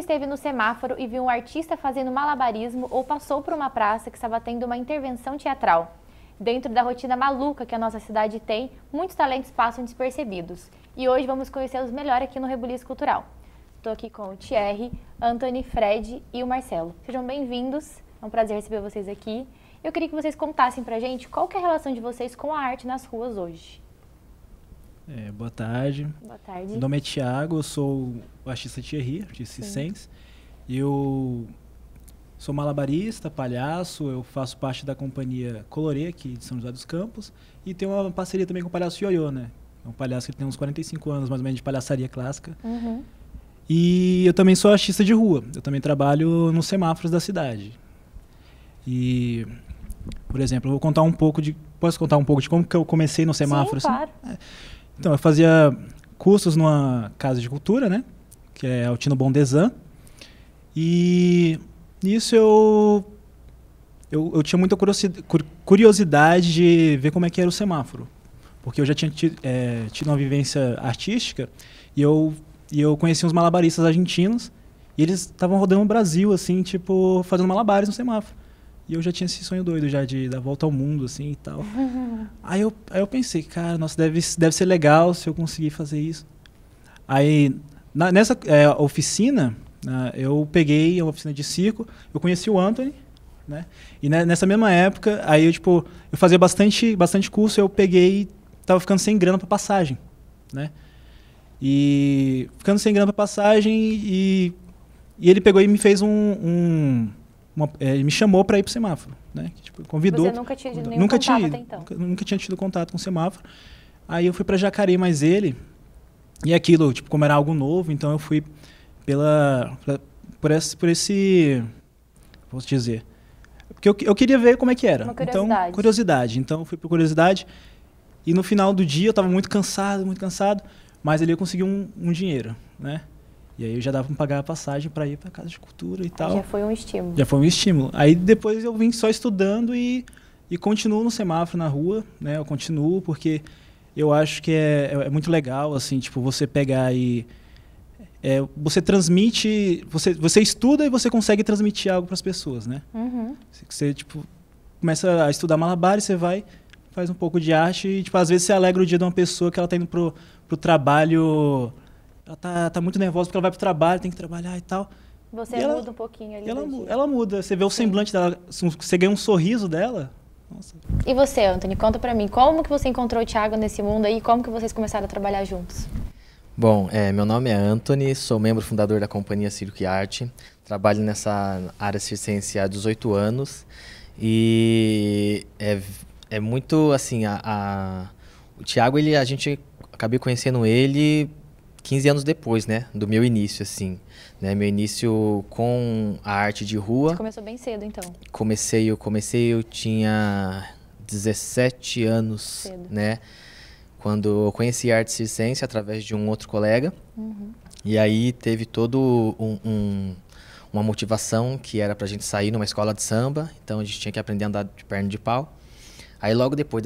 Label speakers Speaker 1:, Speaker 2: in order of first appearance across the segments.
Speaker 1: esteve no semáforo e viu um artista fazendo malabarismo ou passou por uma praça que estava tendo uma intervenção teatral? Dentro da rotina maluca que a nossa cidade tem, muitos talentos passam despercebidos. E hoje vamos conhecê-los melhor aqui no Rebuliço Cultural. Estou aqui com o Thierry, Anthony, Fred e o Marcelo. Sejam bem-vindos, é um prazer receber vocês aqui. Eu queria que vocês contassem pra gente qual que é a relação de vocês com a arte nas ruas hoje.
Speaker 2: Boa tarde.
Speaker 1: Boa tarde.
Speaker 2: Meu nome é Thiago, eu sou o artista Thierry, artista circense. Eu sou malabarista, palhaço, eu faço parte da companhia Colorê aqui de São José dos Campos e tenho uma parceria também com o palhaço Ioiô, né? É um palhaço que tem uns 45 anos mais ou menos de palhaçaria clássica.
Speaker 1: Uhum.
Speaker 2: E eu também sou artista de rua, eu também trabalho nos semáforos da cidade. E, por exemplo, eu vou contar um pouco de... Posso contar um pouco de como que eu comecei no semáforo?
Speaker 1: Sim, claro.
Speaker 2: Então, eu fazia cursos numa casa de cultura, né? Que é Altino Bondesan. E nisso eu tinha muita curiosidade de ver como é que era o semáforo. Porque eu já tinha tido uma vivência artística e eu conheci uns malabaristas argentinos e eles estavam rodando o Brasil, assim, tipo, fazendo malabares no semáforo. E eu já tinha esse sonho doido já de dar volta ao mundo, assim, e tal. Aí eu pensei, cara, nossa, deve ser legal se eu conseguir fazer isso. Aí, nessa oficina, eu peguei a oficina de circo, eu conheci o Anthony, né? E nessa mesma época, aí eu fazia bastante curso, eu peguei, tava ficando sem grana pra passagem, né? E ficando sem grana pra passagem, e ele pegou e me fez ele me chamou para ir pro semáforo, né? Que, convidou.
Speaker 1: Você nunca tinha tido nenhum contato até então?
Speaker 2: Nunca tinha tido contato com o semáforo. Aí eu fui para Jacareí mais ele, e aquilo, tipo, como era algo novo, então eu fui por esse, posso dizer, porque eu queria ver como é que era.
Speaker 1: Uma curiosidade.
Speaker 2: Então, curiosidade. Então eu fui por curiosidade, e no final do dia eu estava muito cansado, mas ali eu consegui um dinheiro, né? E aí já dava para pagar a passagem para ir para casa de cultura e tal.
Speaker 1: Já foi um estímulo.
Speaker 2: Já foi um estímulo. Aí depois eu vim só estudando e continuo no semáforo na rua, né? Eu continuo porque eu acho que é muito legal, assim, tipo, você pegar e... você transmite... Você estuda e você consegue transmitir algo para as pessoas, né?
Speaker 1: Uhum.
Speaker 2: Você, tipo, começa a estudar malabares, você vai, faz um pouco de arte e, tipo, às vezes você alegra o dia de uma pessoa que ela tá indo pro trabalho... Ela tá muito nervosa porque ela vai pro trabalho, tem que trabalhar e tal.
Speaker 1: Você
Speaker 2: e
Speaker 1: muda um pouquinho ali.
Speaker 2: Ela muda. Você vê o semblante dela, você ganha um sorriso dela. Nossa.
Speaker 1: E você, Anthony, conta pra mim, como que você encontrou o Thiago nesse mundo aí e como que vocês começaram a trabalhar juntos?
Speaker 3: Bom, meu nome é Anthony, sou membro fundador da companhia Circo e Arte, trabalho nessa área circense há 18 anos e é muito assim, o Thiago, a gente acabei conhecendo ele 15 anos depois, né, do meu início, assim, né, meu início com a arte de rua.
Speaker 1: Você começou bem cedo, então?
Speaker 3: Eu tinha 17 anos, cedo, né, quando eu conheci a arte circense através de um outro colega.
Speaker 1: Uhum.
Speaker 3: E aí teve todo uma motivação que era pra gente sair numa escola de samba, então a gente tinha que aprender a andar de perna de pau. Aí logo depois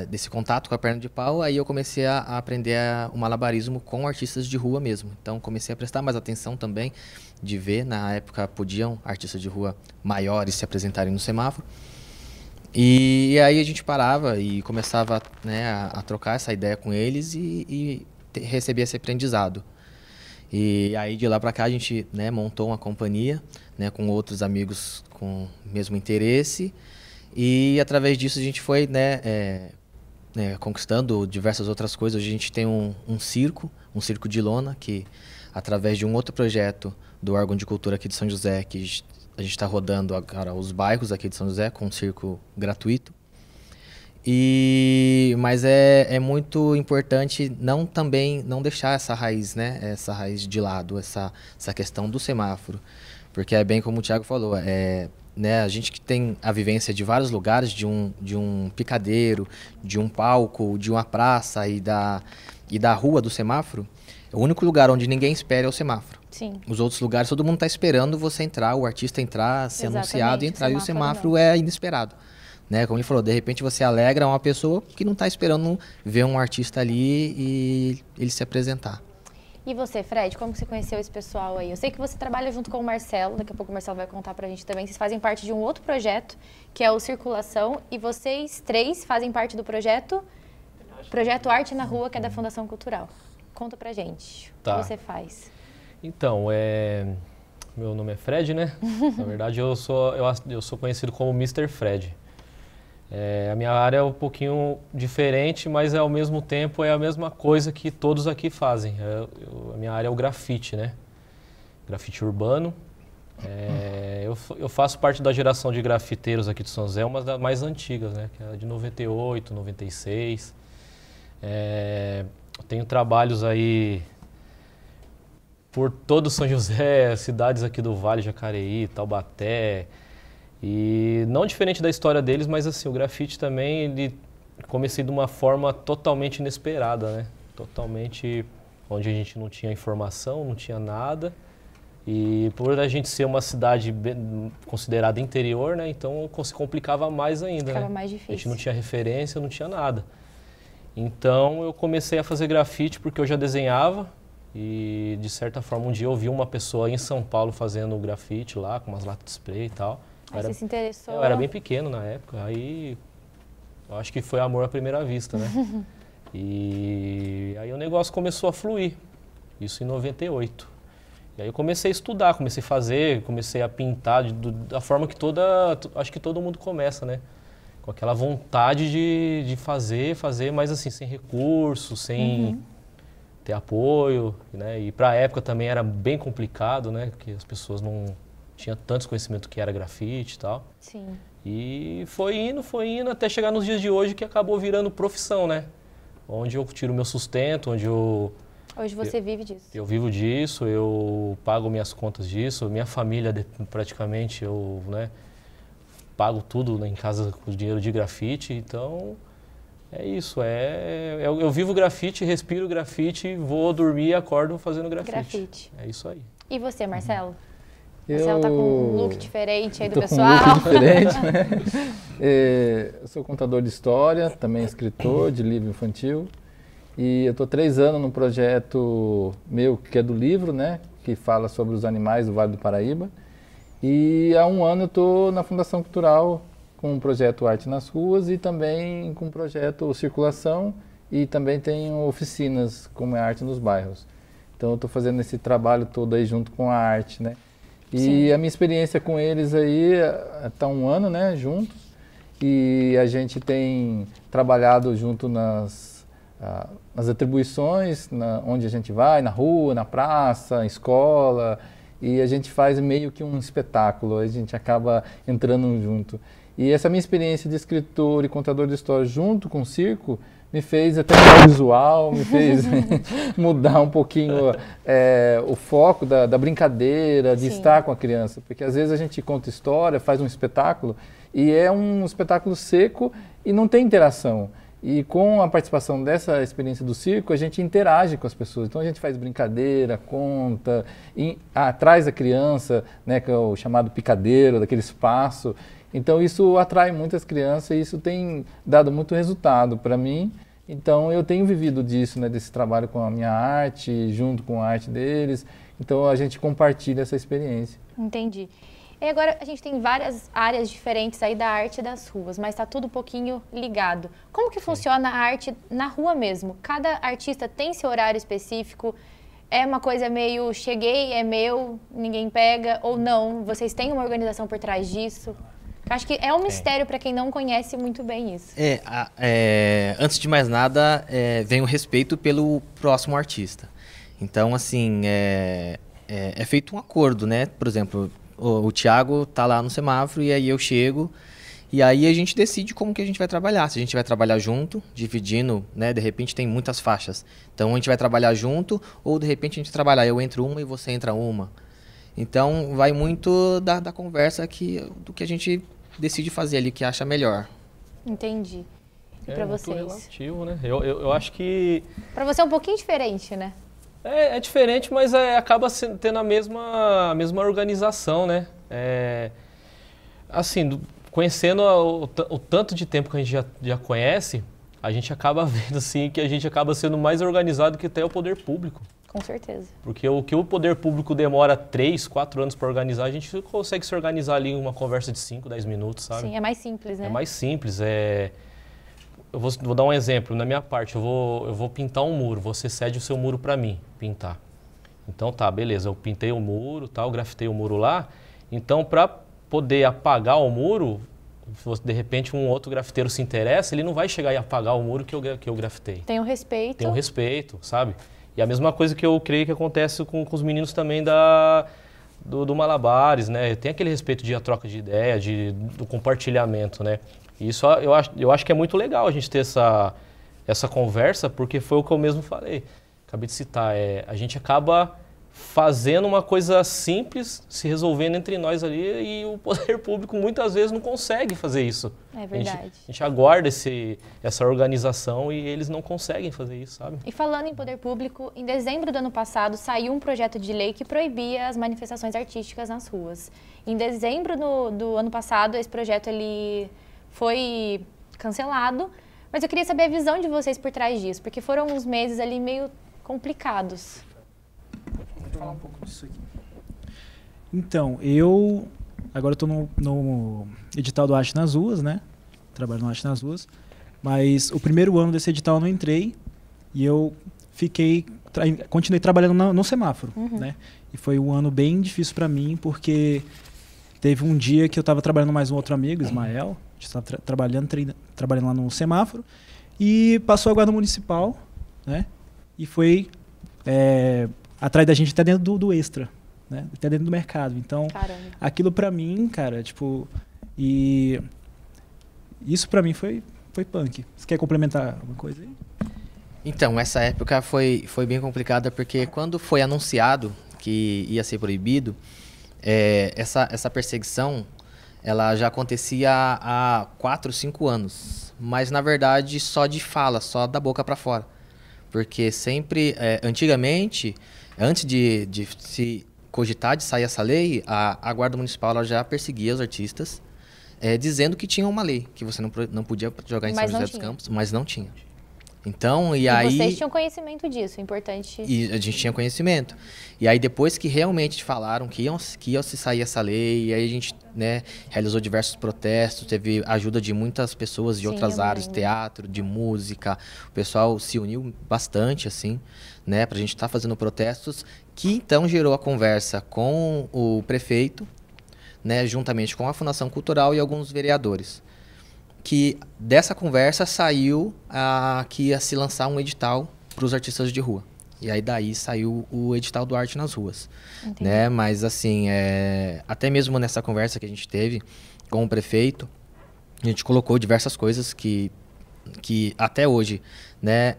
Speaker 3: desse contato com a perna de pau, aí eu comecei a aprender o malabarismo com artistas de rua mesmo. Então comecei a prestar mais atenção também, de ver, na época podiam artistas de rua maiores se apresentarem no semáforo. E aí a gente parava e começava, né, a trocar essa ideia com eles e receber esse aprendizado. E aí de lá para cá a gente, né, montou uma companhia, né, com outros amigos com o mesmo interesse. E através disso a gente foi, né, conquistando diversas outras coisas. Hoje a gente tem um circo de lona, que através de um outro projeto do órgão de cultura aqui de São José, que a gente está rodando agora os bairros aqui de São José com um circo gratuito. Mas é muito importante não deixar essa raiz, né, essa raiz de lado, essa questão do semáforo. Porque é bem como o Thiago falou, né, a gente que tem a vivência de vários lugares, de um picadeiro, de um palco, de uma praça e da rua do semáforo, o único lugar onde ninguém espera é o semáforo.
Speaker 1: Sim.
Speaker 3: Os outros lugares, todo mundo está esperando você entrar, o artista entrar, ser anunciado e entrar, e o semáforo é inesperado. Né? Como ele falou, de repente você alegra uma pessoa que não está esperando ver um artista ali e ele se apresentar.
Speaker 1: E você, Fred, como que você conheceu esse pessoal aí? Eu sei que você trabalha junto com o Marcelo, daqui a pouco o Marcelo vai contar pra gente também. Vocês fazem parte de um outro projeto, que é o Circulação, e vocês três fazem parte do projeto Arte na Rua, que é da Fundação Cultural. Conta pra gente, o que você faz.
Speaker 4: Então, meu nome é Fred, né? Na verdade, eu sou conhecido como Mr. Fred. A minha área é um pouquinho diferente, mas ao mesmo tempo é a mesma coisa que todos aqui fazem. A minha área é o grafite, né? Grafite urbano. Eu faço parte da geração de grafiteiros aqui de São José, uma das mais antigas, né? Que é de 98, 96. Eu tenho trabalhos aí por todo São José, cidades aqui do Vale, Jacareí, Taubaté. E não diferente da história deles, mas assim, o grafite também, comecei de uma forma totalmente inesperada, né? Totalmente onde a gente não tinha informação, não tinha nada. E por a gente ser uma cidade considerada interior, né? Então se complicava mais ainda,
Speaker 1: Ficava
Speaker 4: né?
Speaker 1: mais difícil.
Speaker 4: A gente não tinha referência, não tinha nada. Então eu comecei a fazer grafite porque eu já desenhava. E de certa forma um dia eu vi uma pessoa em São Paulo fazendo grafite lá, com umas latas de spray e tal.
Speaker 1: Aí você se interessou?
Speaker 4: Eu era bem pequeno na época, aí eu acho que foi amor à primeira vista, né? E aí o negócio começou a fluir, isso em 98. E aí eu comecei a estudar, comecei a fazer, comecei a pintar da forma que acho que todo mundo começa, né? Com aquela vontade de fazer, mas assim, sem recursos, sem ter apoio, né? E pra época também era bem complicado, né? Porque as pessoas não tinha tantos conhecimentos que era grafite e tal.
Speaker 1: Sim.
Speaker 4: E foi indo até chegar nos dias de hoje que acabou virando profissão, né? Onde eu tiro meu sustento,
Speaker 1: Hoje você vive disso.
Speaker 4: Eu vivo disso, eu pago minhas contas disso, minha família praticamente, né, pago tudo, né, em casa com dinheiro de grafite, então é isso, eu vivo grafite, respiro grafite, vou dormir e acordo fazendo grafite. É isso aí.
Speaker 1: E você, Marcelo? Marcelo tá com um look diferente aí do pessoal.
Speaker 5: Um look diferente, né? Eu sou contador de história, também escritor de livro infantil. E eu estou 3 anos num projeto meu que é do livro, né? Que fala sobre os animais do Vale do Paraíba. E há 1 ano eu estou na Fundação Cultural com o projeto Arte nas Ruas e também com o projeto Circulação. E também tenho oficinas como é Arte nos Bairros. Então eu estou fazendo esse trabalho todo aí junto com a arte, né? E Sim. A minha experiência com eles aí está 1 ano, né, juntos. E a gente tem trabalhado junto nas atribuições, onde a gente vai, na rua, na praça, escola. E a gente faz meio que um espetáculo, a gente acaba entrando junto. E essa minha experiência de escritor e contador de histórias junto com o circo me fez até mudar o visual, me fez mudar um pouquinho o foco da brincadeira, de Sim. estar com a criança. Porque às vezes a gente conta história, faz um espetáculo, e é um espetáculo seco e não tem interação. E com a participação dessa experiência do circo, a gente interage com as pessoas. Então a gente faz brincadeira, conta, traz a criança, né, que é o chamado picadeiro, daquele espaço. Então isso atrai muitas crianças e isso tem dado muito resultado para mim. Então eu tenho vivido disso, né, desse trabalho com a minha arte, junto com a arte deles. Então a gente compartilha essa experiência.
Speaker 1: Entendi. E agora a gente tem várias áreas diferentes aí da arte das ruas, mas está tudo um pouquinho ligado. Como que funciona a arte na rua mesmo? Cada artista tem seu horário específico? É uma coisa meio, cheguei, é meu, ninguém pega, ou não? Vocês têm uma organização por trás disso? Eu acho que é um mistério para quem não conhece muito bem isso.
Speaker 3: Antes de mais nada, vem o respeito pelo próximo artista. Então, assim, é feito um acordo, né? Por exemplo, o Thiago tá lá no semáforo e aí eu chego e aí a gente decide como que a gente vai trabalhar. Se a gente vai trabalhar junto, dividindo, né? De repente tem muitas faixas. Então a gente vai trabalhar junto ou de repente a gente trabalhar, eu entro uma e você entra uma. Então vai muito da conversa do que a gente decide fazer ali, que acha melhor.
Speaker 1: Entendi. E para vocês?
Speaker 4: É muito relativo, né? Eu acho que...
Speaker 1: Para você é um pouquinho diferente, né?
Speaker 4: É diferente, mas acaba tendo a mesma organização, né? Assim, conhecendo o tanto de tempo que a gente já conhece, a gente acaba vendo assim, que a gente acaba sendo mais organizado que até o poder público.
Speaker 1: Com certeza.
Speaker 4: Porque o que o poder público demora 3, 4 anos para organizar, a gente consegue se organizar ali em uma conversa de 5, 10 minutos, sabe?
Speaker 1: Sim, é mais simples, né?
Speaker 4: É mais simples. Eu vou dar um exemplo. Na minha parte, eu vou pintar um muro. Você cede o seu muro para mim pintar. Então tá, beleza. Eu pintei o muro, tá, eu grafitei o muro lá. Então, para poder apagar o muro, se de repente um outro grafiteiro se interessa, ele não vai chegar e apagar o muro que eu grafitei.
Speaker 1: Tem o respeito.
Speaker 4: Tem um respeito, sabe? E a mesma coisa que eu creio que acontece com os meninos também do Malabares, né? Tem aquele respeito de a troca de ideia, do compartilhamento, né? E isso eu acho que é muito legal a gente ter essa conversa, porque foi o que eu mesmo falei. Acabei de citar, a gente acaba fazendo uma coisa simples, se resolvendo entre nós ali, e o poder público muitas vezes não consegue fazer isso.
Speaker 1: É verdade.
Speaker 4: A gente aguarda essa organização e eles não conseguem fazer isso, sabe?
Speaker 1: E falando em poder público, em dezembro do ano passado saiu um projeto de lei que proibia as manifestações artísticas nas ruas. Em dezembro do ano passado, esse projeto ele foi cancelado, mas eu queria saber a visão de vocês por trás disso, porque foram uns meses ali meio complicados.
Speaker 2: Vou falar um pouco disso aqui. Então, agora eu estou no edital do Arte nas Ruas, né? Trabalho no Arte nas Ruas. Mas o primeiro ano desse edital eu não entrei e eu continuei trabalhando no semáforo, né? E foi um ano bem difícil para mim, porque teve um dia que eu estava trabalhando mais um outro amigo, Ismael, a gente estava trabalhando lá no semáforo, e passou a guarda municipal, né? E foi atrás da gente até dentro do extra, né? Até dentro do mercado. Então,
Speaker 1: Caramba.
Speaker 2: aquilo pra mim, cara, tipo... E isso pra mim foi punk. Você quer complementar alguma coisa aí?
Speaker 3: Então, essa época foi bem complicada, porque quando foi anunciado que ia ser proibido, essa perseguição, ela já acontecia há 4, 5 anos. Mas, na verdade, só de fala, só da boca pra fora. Porque sempre, antigamente, antes de se cogitar de sair essa lei, a Guarda Municipal ela já perseguia os artistas, dizendo que tinha uma lei, que você não podia jogar em São José dos Campos, mas não tinha. Então, e aí...
Speaker 1: vocês tinham conhecimento disso, importante...
Speaker 3: E a gente tinha conhecimento. E aí, depois que realmente falaram que ia se sair essa lei, e aí a gente, né, realizou diversos protestos, teve ajuda de muitas pessoas de outras áreas, de teatro, de música. O pessoal se uniu bastante, assim, né, pra gente estar fazendo protestos, que então gerou a conversa com o prefeito, né, juntamente com a Fundação Cultural e alguns vereadores. Que dessa conversa saiu que ia se lançar um edital para os artistas de rua. E aí daí saiu o edital do Arte nas Ruas. Né? Mas assim, até mesmo nessa conversa que a gente teve com o prefeito, a gente colocou diversas coisas que até hoje, né,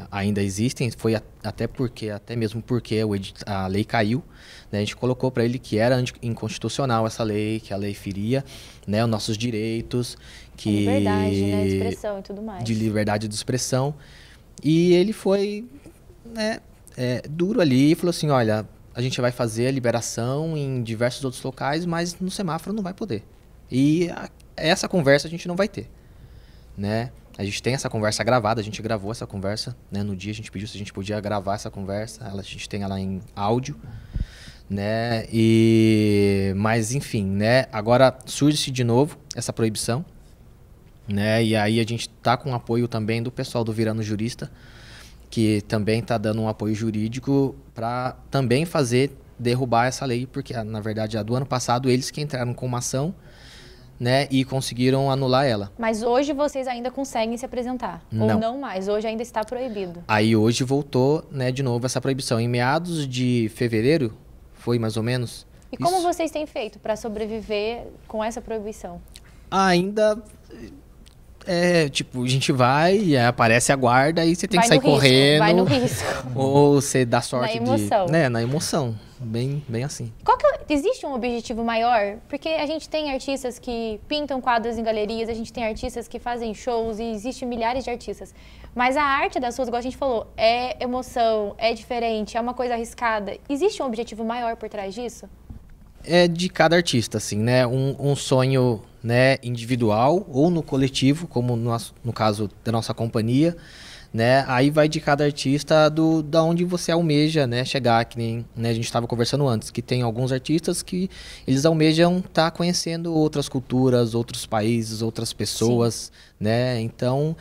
Speaker 3: ainda existem. Foi até mesmo porque a lei caiu, né, a gente colocou para ele que era inconstitucional essa lei, que a lei feria, né, os nossos direitos, que
Speaker 1: liberdade, né, de expressão e tudo mais.
Speaker 3: De liberdade de expressão. E ele foi, né, duro ali e falou assim, olha, a gente vai fazer a liberação em diversos outros locais, mas no semáforo não vai poder. E essa conversa a gente não vai ter, né? A gente tem essa conversa gravada, a gente gravou essa conversa, né? No dia a gente pediu se a gente podia gravar essa conversa, a gente tem ela em áudio, né? Mas enfim, né? Agora surge-se de novo essa proibição, né? E aí a gente tá com apoio também do pessoal do Virando Jurista, que também tá dando um apoio jurídico para também derrubar essa lei, porque na verdade a do ano passado eles que entraram com uma ação, né, e conseguiram anular ela.
Speaker 1: Mas hoje vocês ainda conseguem se apresentar?
Speaker 3: Não.
Speaker 1: Ou não mais? Hoje ainda está proibido?
Speaker 3: Aí hoje voltou, né, de novo essa proibição. Em meados de fevereiro, foi mais ou menos.
Speaker 1: E como vocês têm feito para sobreviver com essa proibição?
Speaker 3: Ainda... tipo, a gente vai e aparece a guarda e você tem que sair correndo.
Speaker 1: Vai no risco.
Speaker 3: Ou você dá sorte
Speaker 1: na emoção.
Speaker 3: Na emoção. Bem assim.
Speaker 1: Existe um objetivo maior? Porque a gente tem artistas que pintam quadros em galerias, a gente tem artistas que fazem shows e existem milhares de artistas. Mas a arte das ruas, igual a gente falou, é emoção, é diferente, é uma coisa arriscada. Existe um objetivo maior por trás disso?
Speaker 3: É de cada artista, assim, né? Um sonho, né, individual ou no coletivo, como no caso da nossa companhia, né? Aí vai de cada artista da onde você almeja, né, chegar, que nem, né, a gente estava conversando antes, que tem alguns artistas que eles almejam estar conhecendo outras culturas, outros países, outras pessoas, né? Então,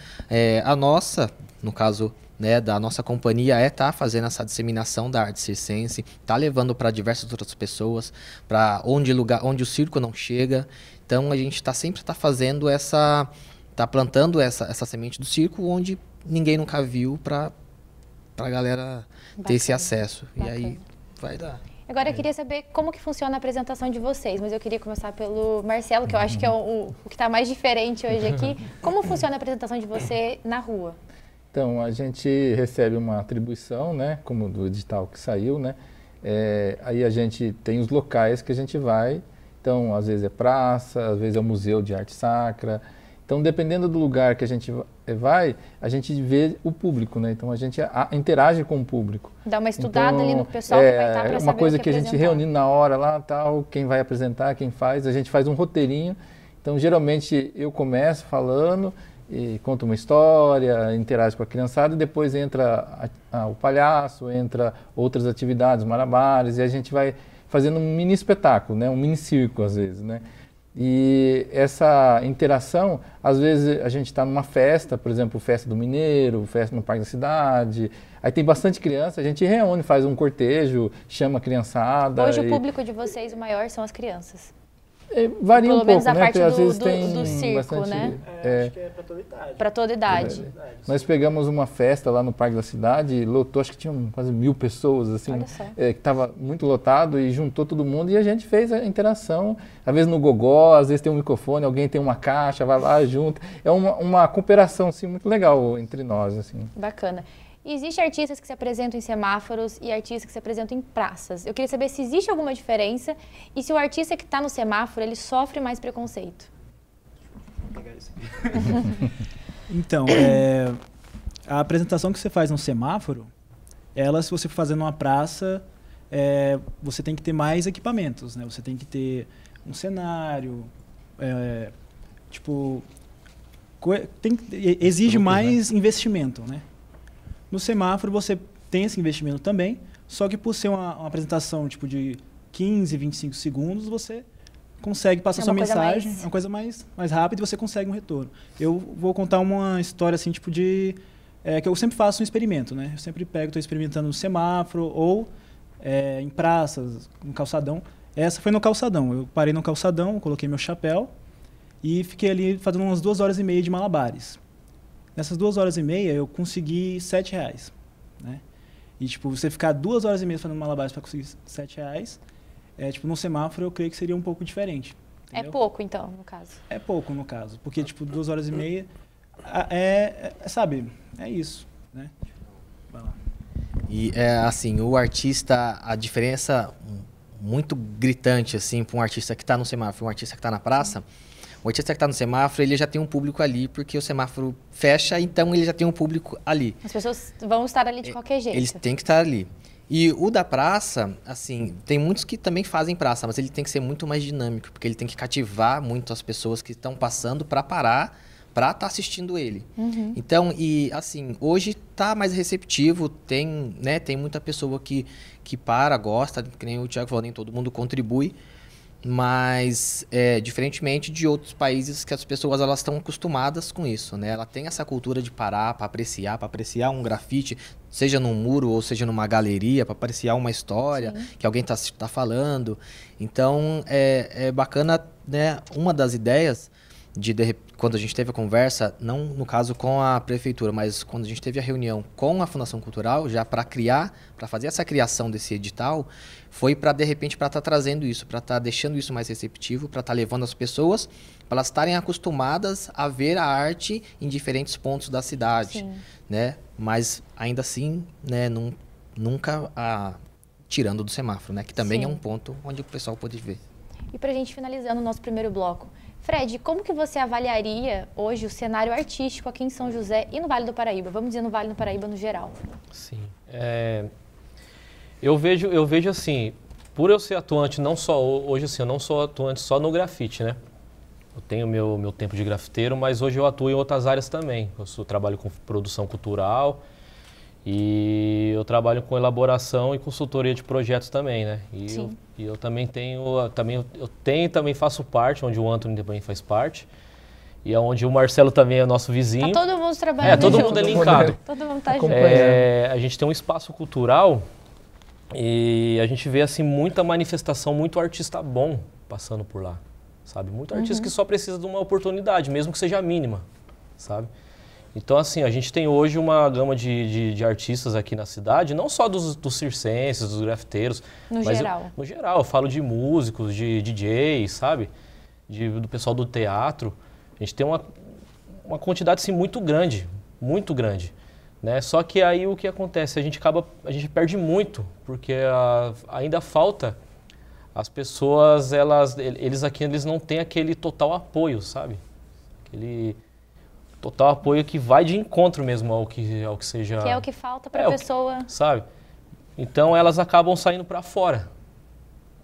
Speaker 3: a nossa, no caso, né, da nossa companhia estar fazendo essa disseminação da arte circense, tá levando para diversas outras pessoas, para onde o circo não chega. Então a gente sempre está fazendo tá plantando essa semente do circo onde ninguém nunca viu para a galera ter esse acesso. Bacana. E aí vai dar.
Speaker 1: Agora eu queria saber como que funciona a apresentação de vocês, mas eu queria começar pelo Marcelo, que eu acho que é o que está mais diferente hoje aqui. Como funciona a apresentação de você na rua?
Speaker 5: Então, a gente recebe uma atribuição, né, como do edital que saiu, né, aí a gente tem os locais que a gente vai, então, às vezes é praça, às vezes é o Museu de Arte Sacra, então, dependendo do lugar que a gente vai, a gente vê o público, né, então a gente interage com o público.
Speaker 1: Dá uma estudada ali no pessoal que vai estar para saber
Speaker 5: uma coisa
Speaker 1: o
Speaker 5: que a gente reúne na hora lá, tal, quem vai apresentar, quem faz, a gente faz um roteirinho, então, geralmente, eu começo falando, e conta uma história, interage com a criançada e depois entra o palhaço, entra outras atividades, malabares, e a gente vai fazendo um mini espetáculo, né? Um mini circo às vezes, né? E essa interação, às vezes a gente está numa festa, por exemplo, festa do Mineiro, festa no Parque da Cidade, aí tem bastante criança, a gente reúne, faz um cortejo, chama a criançada.
Speaker 1: Hoje o público de vocês, o maior, são as crianças.
Speaker 5: Varia
Speaker 1: pelo
Speaker 5: um
Speaker 1: menos
Speaker 5: pouco,
Speaker 1: a parte
Speaker 5: né? Às vezes tem
Speaker 1: do circo,
Speaker 5: bastante,
Speaker 1: né?
Speaker 2: Acho que é para toda idade.
Speaker 1: Para toda idade.
Speaker 5: Nós pegamos uma festa lá no Parque da Cidade, lotou, acho que tinham quase 1000 pessoas, assim, que estava muito lotado e juntou todo mundo e a gente fez a interação, às vezes no gogó, às vezes tem um microfone, alguém tem uma caixa, vai lá junto. É uma cooperação, assim, muito legal entre nós, assim.
Speaker 1: Bacana. Existem artistas que se apresentam em semáforos e artistas que se apresentam em praças. Eu queria saber se existe alguma diferença e se o artista que está no semáforo, ele sofre mais preconceito.
Speaker 2: Vou pegar isso aqui. Então, a apresentação que você faz no semáforo, se você for fazer numa praça, você tem que ter mais equipamentos, né? Você tem que ter um cenário, exige mais investimento, né? No semáforo você tem esse investimento também, só que por ser uma apresentação tipo de 15, 25 segundos, você consegue passar sua mensagem, é uma coisa mais rápida e você consegue um retorno. Eu vou contar uma história assim, tipo que eu sempre faço um experimento, né? Eu sempre estou experimentando no semáforo ou em praças, no calçadão. Essa foi no calçadão, eu parei no calçadão, coloquei meu chapéu e fiquei ali fazendo umas 2h30 de malabares. Nessas 2h30 eu consegui R$7, né? E tipo, você ficar 2h30 fazendo malabares para conseguir R$7, no semáforo eu creio que seria um pouco diferente. Entendeu?
Speaker 1: É pouco então, no caso.
Speaker 2: É pouco no caso, porque tipo 2h30 sabe, é isso, né? Vai lá.
Speaker 3: E assim, o artista, a diferença muito gritante assim para um artista que está no semáforo, um artista que está na praça. O artista que está no semáforo, ele já tem um público ali, porque o semáforo fecha, então ele já tem um público ali.
Speaker 1: As pessoas vão estar ali de qualquer jeito.
Speaker 3: Eles têm que estar ali. E o da praça, assim, tem muitos que também fazem praça, mas ele tem que ser muito mais dinâmico, porque ele tem que cativar muito as pessoas que estão passando para parar, para estar assistindo ele.
Speaker 1: Uhum.
Speaker 3: Então, e assim, hoje está mais receptivo, tem muita pessoa que para, gosta, que nem o Thiago falou, nem todo mundo contribui. Mas, diferentemente de outros países que as pessoas elas estão acostumadas com isso, né? Ela tem essa cultura de parar para apreciar um grafite, seja num muro ou seja numa galeria, para apreciar uma história que alguém tá falando. Então, é bacana, né? Uma das ideias quando a gente teve a conversa, não no caso com a prefeitura, mas quando a gente teve a reunião com a Fundação Cultural, já para fazer essa criação desse edital, foi para, de repente, para estar trazendo isso, para estar deixando isso mais receptivo, para estar levando as pessoas, para elas estarem acostumadas a ver a arte em diferentes pontos da cidade, né? Mas, ainda assim, né, nunca tirando do semáforo, né? Que também é um ponto onde o pessoal pode ver.
Speaker 1: E para a gente finalizando o nosso primeiro bloco, Fred, como que você avaliaria hoje o cenário artístico aqui em São José e no Vale do Paraíba? Vamos dizer no Vale do Paraíba no geral.
Speaker 4: Sim. Eu vejo assim, por eu ser atuante não só hoje assim, eu não sou atuante só no grafite, né? eu tenho meu tempo de grafiteiro, mas hoje eu atuo em outras áreas também. Trabalho com produção cultural e eu trabalho com elaboração e consultoria de projetos também, né? E eu também também faço parte, onde o Antônio também faz parte. E é onde o Marcelo também é nosso vizinho.
Speaker 1: Tá todo mundo trabalhando
Speaker 4: todo
Speaker 1: junto.
Speaker 4: mundo é linkado.
Speaker 1: Todo mundo tá junto.
Speaker 4: A gente tem um espaço cultural e a gente vê assim muita manifestação, muito artista bom passando por lá, sabe? Muito artista que só precisa de uma oportunidade, mesmo que seja mínima, sabe? Então assim, a gente tem hoje uma gama de artistas aqui na cidade, não só dos circenses, dos grafiteiros.
Speaker 1: No geral.
Speaker 4: No geral, eu falo de músicos, de DJs, sabe? Do pessoal do teatro. A gente tem uma quantidade assim, muito grande, né? Só que aí o que acontece? A gente perde muito, porque ainda falta as pessoas, eles não têm aquele total apoio, sabe? Aquele total apoio que vai de encontro mesmo ao que seja...
Speaker 1: Que é o que falta para a pessoa...
Speaker 4: Sabe? Então elas acabam saindo para fora.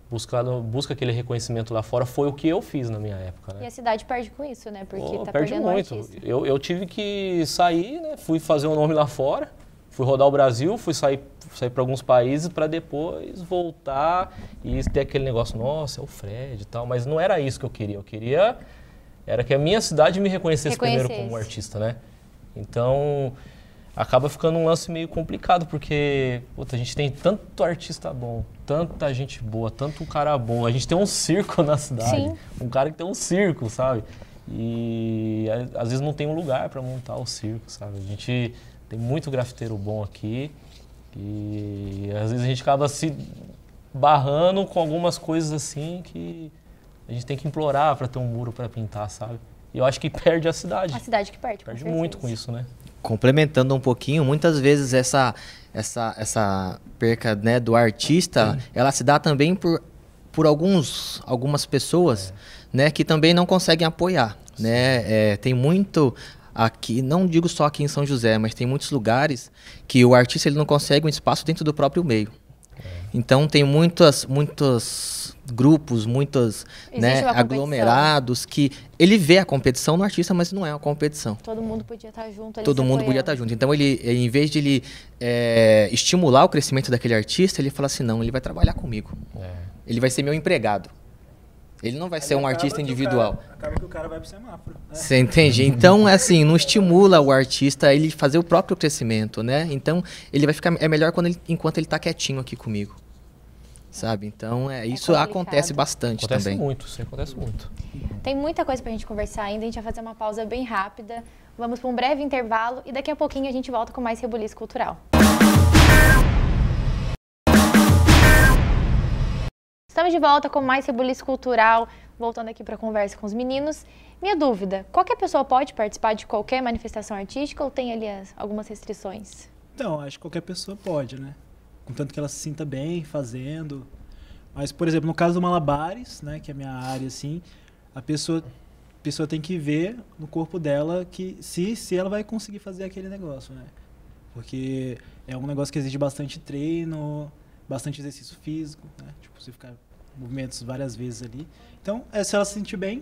Speaker 4: Busca aquele reconhecimento lá fora, foi o que eu fiz na minha época, né?
Speaker 1: E a cidade perde com isso, né? Porque tá
Speaker 4: perde
Speaker 1: perdendo
Speaker 4: muito.
Speaker 1: artista.
Speaker 4: Eu tive que sair, né? Fui fazer um nome lá fora, fui rodar o Brasil, fui sair para alguns países para depois voltar e ter aquele negócio, nossa, é o Fred e tal, mas não era isso que eu queria. Eu queria era que a minha cidade me reconhecesse primeiro como artista, né? Então, acaba ficando um lance meio complicado, porque puta, a gente tem tanto artista bom, tanta gente boa, tanto cara bom. A gente tem um circo na cidade,
Speaker 1: Sim.
Speaker 4: Um cara que tem um circo, sabe? E às vezes não tem um lugar para montar o circo, sabe? A gente tem muito grafiteiro bom aqui e às vezes a gente acaba se barrando com algumas coisas assim que a gente tem que implorar para ter um muro para pintar, sabe? E eu acho que perde a cidade.
Speaker 1: A cidade que perde.
Speaker 4: Perde muito com isso, né?
Speaker 3: Complementando um pouquinho, muitas vezes essa perca, né, do artista, ela se dá também por algumas pessoas, né, que também não conseguem apoiar, né? Tem muito aqui, não digo só aqui em São José, mas tem muitos lugares que o artista ele não consegue um espaço dentro do próprio meio. Então tem muitos grupos, muitos, né, aglomerados que ele vê a competição no artista, mas não é uma competição.
Speaker 1: Todo mundo podia estar junto ali.
Speaker 3: Todo mundo podia estar junto. Então ele, em vez de ele estimular o crescimento daquele artista, ele fala assim, não, ele vai trabalhar comigo. Ele vai ser meu empregado. Ele não vai ser um artista individual.
Speaker 2: Acaba que o cara vai pro semáforo. Né?
Speaker 3: Você entende? Então, assim, não estimula o artista a ele fazer o próprio crescimento, né? Então, ele vai ficar... É melhor enquanto ele tá quietinho aqui comigo. Sabe? Então, isso
Speaker 1: complicado.
Speaker 3: Acontece bastante também.
Speaker 4: Acontece muito, isso acontece muito.
Speaker 1: Tem muita coisa pra gente conversar ainda, a gente vai fazer uma pausa bem rápida. Vamos para um breve intervalo e daqui a pouquinho a gente volta com mais Rebuliço Cultural. Estamos de volta com mais Rebuliço Cultural, voltando aqui para a conversa com os meninos. Minha dúvida, qualquer pessoa pode participar de qualquer manifestação artística ou tem ali algumas restrições?
Speaker 2: Então, acho que qualquer pessoa pode, né? Contanto que ela se sinta bem fazendo. Mas, por exemplo, no caso do Malabares, né, que é a minha área, assim, a pessoa tem que ver no corpo dela que se ela vai conseguir fazer aquele negócio, né? Porque é um negócio que exige bastante treino, bastante exercício físico, né? Tipo, você ficar movimentos várias vezes ali. Então, se ela se sentir bem,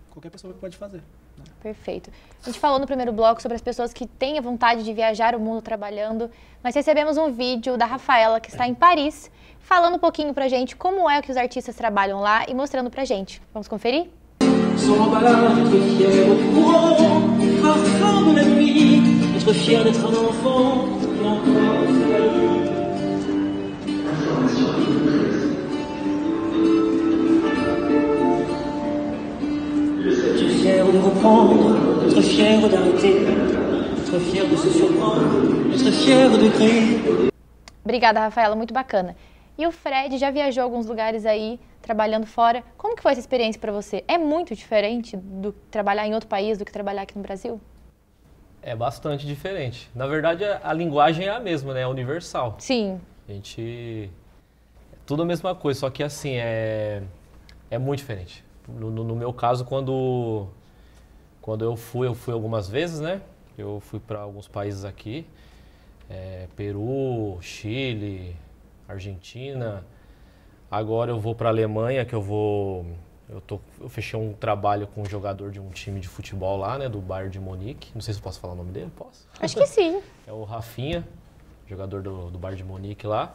Speaker 2: qualquer pessoa pode fazer. Né?
Speaker 1: Perfeito. A gente falou no primeiro bloco sobre as pessoas que têm a vontade de viajar o mundo trabalhando. Nós recebemos um vídeo da Rafaela, que está em Paris, falando um pouquinho pra gente como é que os artistas trabalham lá e mostrando pra gente. Vamos conferir?
Speaker 6: De reprendre, être fier d'arrêter, être fier de se surprendre, être fier de créer.
Speaker 1: Obrigada, Rafaela, muito bacana. E o Fred já viajou a alguns lugares aí, trabalhando fora. Como que foi essa experiência para você? É muito diferente do trabalhar em outro país do que trabalhar aqui no Brasil?
Speaker 4: É bastante diferente. Na verdade, a linguagem é a mesma, né? É universal.
Speaker 1: Sim.
Speaker 4: A gente... É tudo a mesma coisa, só que assim, é muito diferente. No meu caso, quando eu fui algumas vezes, né? Eu fui para alguns países aqui, Peru, Chile, Argentina. Agora eu vou para a Alemanha, que eu vou Eu fechei um trabalho com um jogador de um time de futebol lá, né, do Bayern de Munique. Não sei se eu posso falar o nome dele, posso?
Speaker 1: Acho que sim.
Speaker 4: É o Rafinha, jogador do Bayern de Munique lá.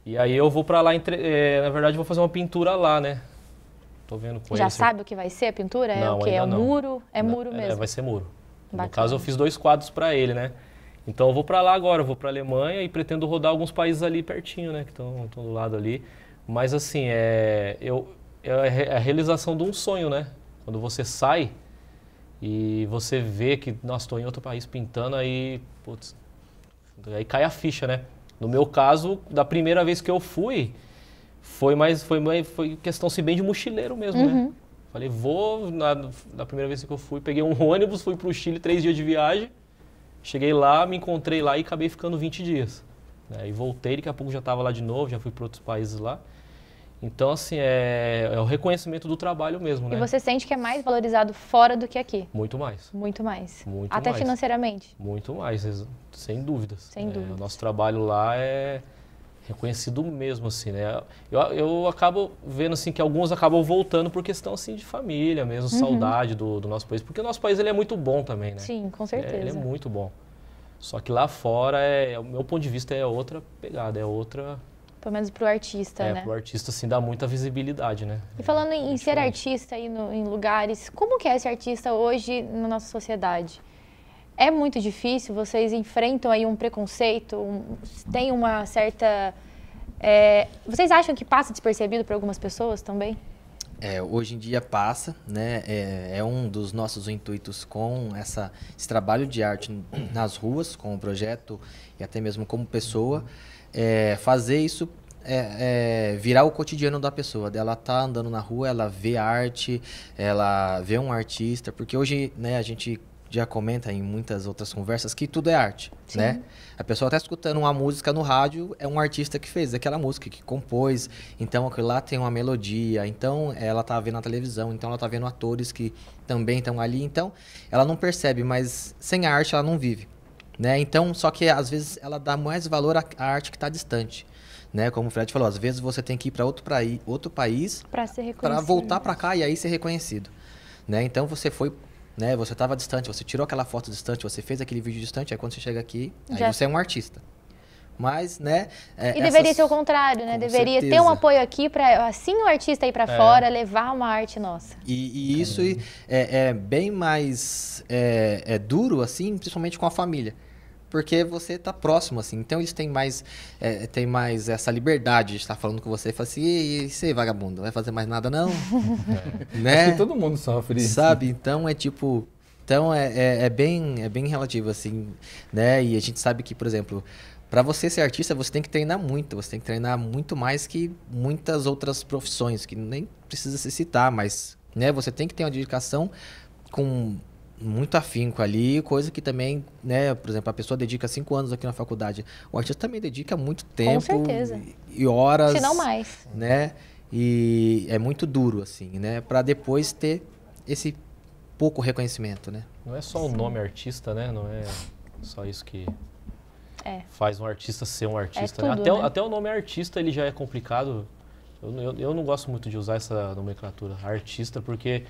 Speaker 4: E aí eu vou pra lá, na verdade eu vou fazer uma pintura lá, né? Tô vendo com ele.
Speaker 1: Já sabe o que vai ser a pintura? É
Speaker 4: Não,
Speaker 1: o quê?
Speaker 4: ainda
Speaker 1: É o
Speaker 4: não.
Speaker 1: muro? É muro mesmo?
Speaker 4: Vai ser muro.
Speaker 1: Bacana.
Speaker 4: No caso eu fiz 2 quadros pra ele, né? Então eu vou pra lá agora, eu vou pra Alemanha e pretendo rodar alguns países ali pertinho, né? Que estão do lado ali. Mas assim, é a realização de um sonho, né? Quando você sai e você vê que, nossa, estou em outro país pintando, aí, putz, aí cai a ficha, né? No meu caso, da primeira vez que eu fui, foi questão assim, bem de mochileiro mesmo, né? Falei, da primeira vez que eu fui, peguei um ônibus, fui pro Chile, 3 dias de viagem, cheguei lá, me encontrei lá e acabei ficando 20 dias. Né? E voltei, daqui a pouco já estava lá de novo, já fui para outros países lá. Então, assim, é o reconhecimento do trabalho mesmo, né?
Speaker 1: E você sente que é mais valorizado fora do que aqui?
Speaker 4: Muito mais.
Speaker 1: Muito mais.
Speaker 4: Muito
Speaker 1: Até
Speaker 4: mais.
Speaker 1: financeiramente?
Speaker 4: Muito mais, sem dúvidas.
Speaker 1: Sem dúvidas.
Speaker 4: O nosso trabalho lá é reconhecido mesmo, assim, né? Eu acabo vendo, assim, que alguns acabam voltando por questão, assim, de família mesmo, saudade do nosso país. Porque o nosso país, ele é muito bom também, né?
Speaker 1: Sim, com certeza.
Speaker 4: Ele é muito bom. Só que lá fora, o meu ponto de vista, é outra pegada, é outra...
Speaker 1: Pelo menos pro artista, né?
Speaker 4: Pro artista, assim, dá muita visibilidade, né?
Speaker 1: E falando em ser artista aí em lugares, como que é ser artista hoje na nossa sociedade? É muito difícil? Vocês enfrentam aí um preconceito? Tem uma certa... vocês acham que passa despercebido para algumas pessoas também?
Speaker 3: Hoje em dia passa, né? É um dos nossos intuitos com esse trabalho de arte nas ruas, com o projeto e até mesmo como pessoa, fazer isso virar o cotidiano da pessoa, dela tá andando na rua, ela vê arte, ela vê um artista, porque hoje, né, a gente já comenta em muitas outras conversas que tudo é arte, né? A pessoa está escutando uma música no rádio, é um artista que fez aquela música, que compôs, então aquilo lá tem uma melodia, então ela está vendo na televisão, então ela está vendo atores que também estão ali, então ela não percebe, mas sem a arte ela não vive, né? Então, só que às vezes ela dá mais valor à arte que está distante, né? Como o Fred falou, às vezes você tem que ir para outro país
Speaker 1: para ser reconhecido,
Speaker 3: para voltar para cá e aí ser reconhecido, né? Então você foi, né, você estava distante, você tirou aquela foto distante, você fez aquele vídeo distante, aí quando você chega aqui, aí você é um artista. Mas, né...
Speaker 1: E deveria ser o contrário, né? Deveria ter um apoio aqui para, assim, o artista ir para fora, levar uma arte nossa.
Speaker 3: E isso é bem mais duro, assim, principalmente com a família. Porque você está próximo, assim. Então, eles têm mais essa liberdade de estar falando com você. E falar assim, e você, vagabundo, não vai fazer mais nada, não? Né?
Speaker 5: Acho que todo mundo sofre isso.
Speaker 3: Sabe? Então, Então, é bem relativo, assim, né? E a gente sabe que, por exemplo, para você ser artista, você tem que treinar muito. Você tem que treinar muito mais que muitas outras profissões, que nem precisa se citar, mas, né? Você tem que ter uma dedicação com muito afinco ali, coisa que também, né, por exemplo, a pessoa dedica 5 anos aqui na faculdade, o artista também dedica muito tempo,
Speaker 1: com certeza,
Speaker 3: e horas,
Speaker 1: se não mais,
Speaker 3: né, e é muito duro, assim, né, para depois ter esse pouco reconhecimento, né.
Speaker 4: Não é só o nome artista, né, não é só isso que faz um artista ser um artista,
Speaker 1: tudo,
Speaker 4: né?
Speaker 1: Né?
Speaker 4: Até o nome artista ele já é complicado, eu não gosto muito de usar essa nomenclatura, artista, porque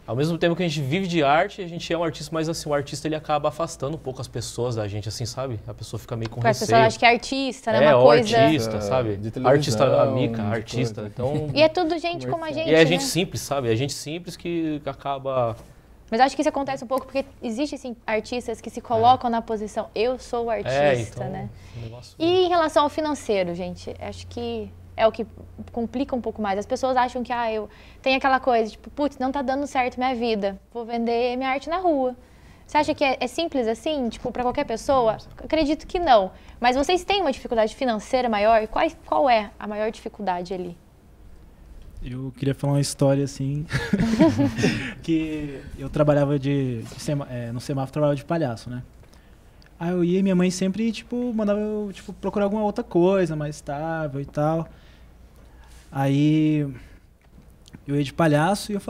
Speaker 4: ao mesmo tempo que a gente vive de arte, a gente é um artista, mas assim, o artista ele acaba afastando um pouco as pessoas da gente, assim, sabe? A pessoa fica meio com receio.
Speaker 1: As pessoas acham que é artista, né? Uma coisa...
Speaker 4: artista, sabe? Artista amiga, artista, então...
Speaker 1: E é tudo gente como a gente,
Speaker 4: E é gente
Speaker 1: né?
Speaker 4: simples, sabe? É gente simples que acaba...
Speaker 1: Mas acho que isso acontece um pouco porque existem, assim, artistas que se colocam na posição, eu sou o artista,
Speaker 4: então,
Speaker 1: né?
Speaker 4: Negócio...
Speaker 1: E em relação ao financeiro, gente, acho que é o que complica um pouco mais. As pessoas acham que, eu tenho aquela coisa, tipo, putz, não tá dando certo minha vida, vou vender minha arte na rua. Você acha que é simples assim, tipo, para qualquer pessoa? Acredito que não. Mas vocês têm uma dificuldade financeira maior? Qual é a maior dificuldade ali?
Speaker 2: Eu queria falar uma história, assim, que eu trabalhava no semáforo, trabalhava de palhaço, né? Aí eu ia e minha mãe sempre, tipo, mandava eu, tipo, procurar alguma outra coisa mais estável e tal. Aí eu ia de palhaço e eu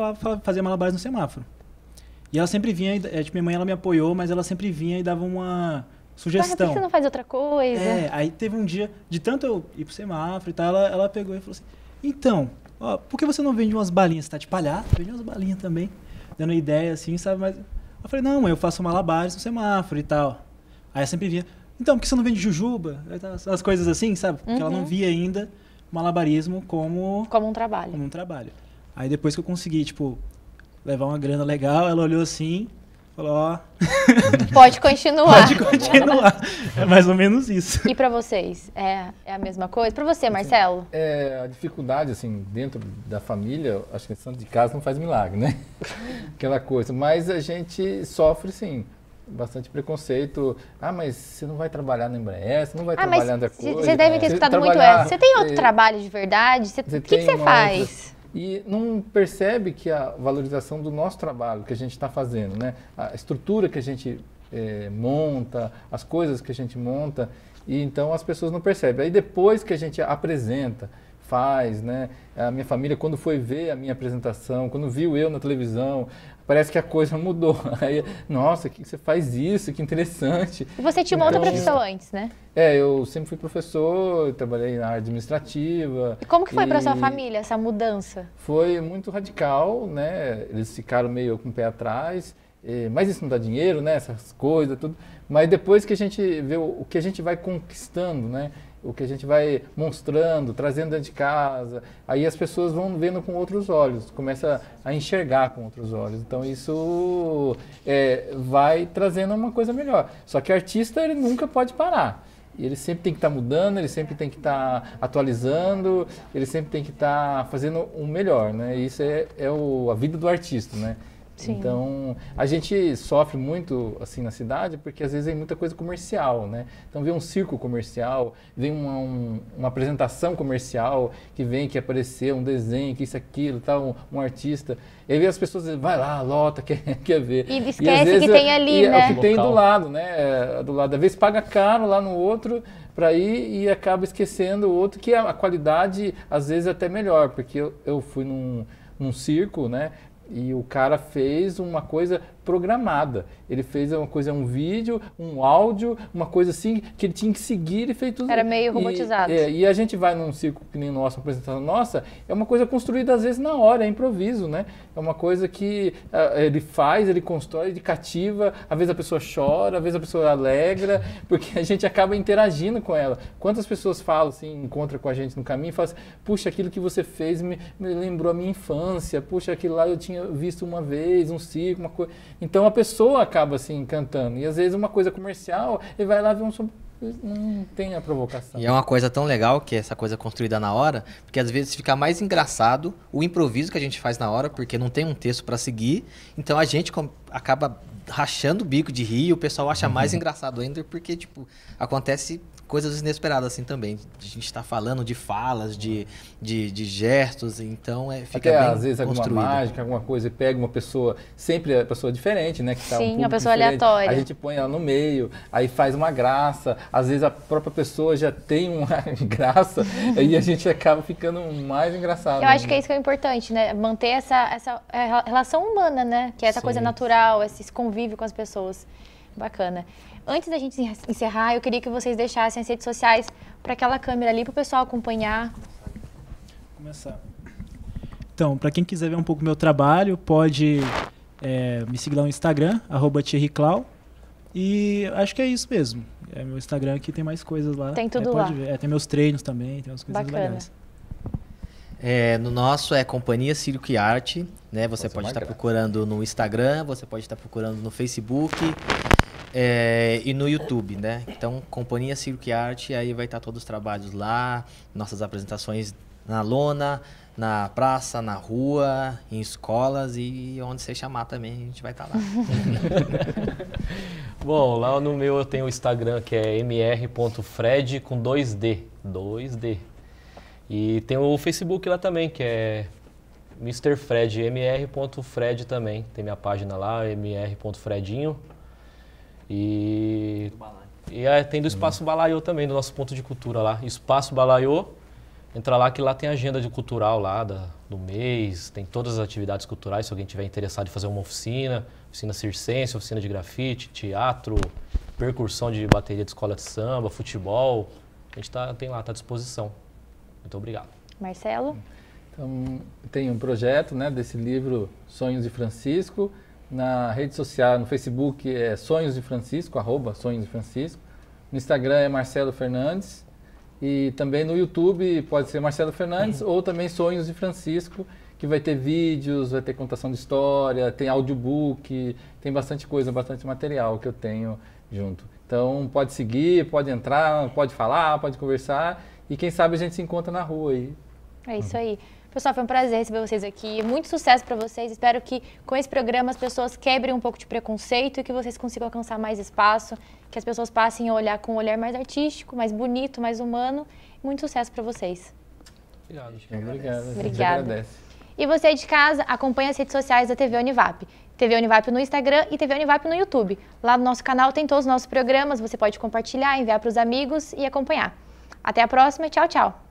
Speaker 2: fazia malabares no semáforo. E ela sempre vinha, tipo, minha mãe ela me apoiou, mas ela sempre vinha e dava uma sugestão.
Speaker 1: Mas por que você não faz outra coisa?
Speaker 2: Aí teve um dia, de tanto eu ir pro semáforo e tal, ela pegou e falou assim, então, ó, por que você não vende umas balinhas? Você tá de palhaço? Vende umas balinhas também. Dando ideia assim, sabe? Mas eu falei, não, mãe, eu faço malabares no semáforo e tal. Aí eu sempre via, então, por que você não vende jujuba? As coisas assim, sabe? Porque ela não via ainda malabarismo como
Speaker 1: Como um trabalho.
Speaker 2: um trabalho. Aí depois que eu consegui, tipo, levar uma grana legal, ela olhou assim, falou, ó,
Speaker 1: Pode continuar.
Speaker 2: pode continuar. É mais ou menos isso.
Speaker 1: E pra vocês? É a mesma coisa? Pra você, Marcelo?
Speaker 5: A dificuldade, assim, dentro da família, acho que santo de casa não faz milagre, né? Aquela coisa. Mas a gente sofre, sim, bastante preconceito. Ah, mas você não vai trabalhar na Embraer, você não vai trabalhar na coisa.
Speaker 1: Você deve ter escutado muito
Speaker 5: trabalhar,
Speaker 1: essa. Você tem outro trabalho de verdade? O que
Speaker 5: tem
Speaker 1: você
Speaker 5: uma
Speaker 1: faz?
Speaker 5: E não percebe que a valorização do nosso trabalho, que a gente está fazendo, né? A estrutura que a gente monta, as coisas que a gente monta, e então as pessoas não percebem. Aí depois que a gente apresenta, faz, né? A minha família, quando foi ver a minha apresentação, quando viu eu na televisão, parece que a coisa mudou. Aí, nossa, que você faz isso, que interessante.
Speaker 1: E você tinha uma outra profissão antes, né?
Speaker 5: Eu sempre fui professor, trabalhei na área administrativa.
Speaker 1: E como que foi para sua família essa mudança?
Speaker 5: Foi muito radical, né? Eles ficaram meio com o pé atrás. Mas isso não dá dinheiro, né? Essas coisas, tudo. Mas depois que a gente vê o que a gente vai conquistando, né? O que a gente vai mostrando, trazendo dentro de casa, aí as pessoas vão vendo com outros olhos, começa a enxergar com outros olhos. Então isso vai trazendo uma coisa melhor. Só que o artista, ele nunca pode parar. Ele sempre tem que estar mudando, ele sempre tem que estar atualizando, ele sempre tem que estar fazendo o melhor, né? Isso é a vida do artista, né? Sim. Então, a gente sofre muito assim na cidade porque às vezes tem muita coisa comercial, né? Então, vem um circo comercial, vem uma apresentação comercial que vem, que aparecer um desenho, que isso, aquilo, tal, um artista. E aí as pessoas dizem, vai lá, lota, quer ver.
Speaker 1: E esquece que tem ali, né?
Speaker 5: É o que tem do lado, né? Do lado, às vezes paga caro lá no outro para ir e acaba esquecendo o outro, que a qualidade às vezes é até melhor, porque eu fui num circo, né? E o cara fez uma coisa programada. Ele fez uma coisa, um vídeo, um áudio, uma coisa assim, que ele tinha que seguir, ele fez tudo.
Speaker 1: Era meio robotizado.
Speaker 5: E a gente vai num circo que nem nossa, uma apresentação nossa, é uma coisa construída às vezes na hora, é improviso, né? É uma coisa que ele faz, ele constrói, ele cativa, às vezes a pessoa chora, às vezes a pessoa alegra, porque a gente acaba interagindo com ela. Quantas pessoas falam assim, encontram com a gente no caminho e falam assim, puxa, aquilo que você fez me lembrou a minha infância, puxa, aquilo lá eu tinha visto uma vez, um circo, uma coisa. Então a pessoa acaba assim encantando. E às vezes uma coisa comercial, ele vai lá ver não tem a provocação.
Speaker 3: E é uma coisa tão legal que é essa coisa construída na hora, porque às vezes fica mais engraçado o improviso que a gente faz na hora, porque não tem um texto para seguir. Então a gente acaba rachando o bico de rir, e o pessoal acha mais engraçado ainda, porque tipo, acontece coisas inesperadas assim também. A gente está falando de falas, de gestos, então fica
Speaker 5: até,
Speaker 3: bem
Speaker 5: às vezes
Speaker 3: construído.
Speaker 5: Alguma mágica, alguma coisa, e pega uma pessoa, sempre é pessoa diferente, né? Que tá
Speaker 1: Sim, uma pessoa diferente. Aleatória.
Speaker 5: A gente põe ela no meio, aí faz uma graça, às vezes a própria pessoa já tem uma graça, aí a gente acaba ficando mais engraçado.
Speaker 1: Eu acho que é isso que é importante, né? Manter essa relação humana, né? Que é essa coisa natural, esse convívio com as pessoas. Bacana. Antes da gente encerrar, eu queria que vocês deixassem as redes sociais para aquela câmera ali, para o pessoal acompanhar.
Speaker 2: Começar. Então, para quem quiser ver um pouco do meu trabalho, pode me seguir lá no Instagram, @thierryclau. E acho que é isso mesmo. Meu Instagram aqui tem mais coisas lá.
Speaker 1: Tem tudo lá.
Speaker 2: Ver. Tem meus treinos também, tem umas coisas legais.
Speaker 3: No nosso é Companhia Circo e Arte, né? Você pode estar procurando no Instagram, você pode estar procurando no Facebook e no YouTube, né? Então, Companhia Circo e Arte, aí vai estar todos os trabalhos lá, nossas apresentações na lona, na praça, na rua, em escolas e onde você chamar também, a gente vai estar lá.
Speaker 4: Bom, lá no meu eu tenho o Instagram que é mr.fred com 2D. E tem o Facebook lá também, que é Mr. Fred, mr.fred também. Tem minha página lá, mr.fredinho. E tem do Espaço Balaiô também, do nosso ponto de cultura lá. Espaço Balaiô, entra lá que lá tem a agenda de cultural lá do mês, tem todas as atividades culturais, se alguém tiver interessado em fazer uma oficina circense, oficina de grafite, teatro, percussão de bateria de escola de samba, futebol, a gente tem lá, está à disposição. Muito obrigado.
Speaker 1: Marcelo?
Speaker 5: Então, tem um projeto, né, desse livro Sonhos de Francisco. Na rede social, no Facebook é Sonhos de Francisco, @Sonhos de Francisco. No Instagram é Marcelo Fernandes. E também no YouTube pode ser Marcelo Fernandes ou também Sonhos de Francisco, que vai ter vídeos, vai ter contação de história, tem audiobook, tem bastante coisa, bastante material que eu tenho junto. Então pode seguir, pode entrar, pode falar, pode conversar e quem sabe a gente se encontra na rua aí.
Speaker 1: É isso aí. Pessoal, foi um prazer receber vocês aqui. Muito sucesso para vocês. Espero que com esse programa as pessoas quebrem um pouco de preconceito e que vocês consigam alcançar mais espaço, que as pessoas passem a olhar com um olhar mais artístico, mais bonito, mais humano. Muito sucesso para vocês.
Speaker 4: Obrigado.
Speaker 5: Obrigado.
Speaker 1: Obrigada. E você aí de casa, acompanha as redes sociais da TV Univap. TV Univap no Instagram e TV Univap no YouTube. Lá no nosso canal tem todos os nossos programas, você pode compartilhar, enviar para os amigos e acompanhar. Até a próxima, tchau, tchau.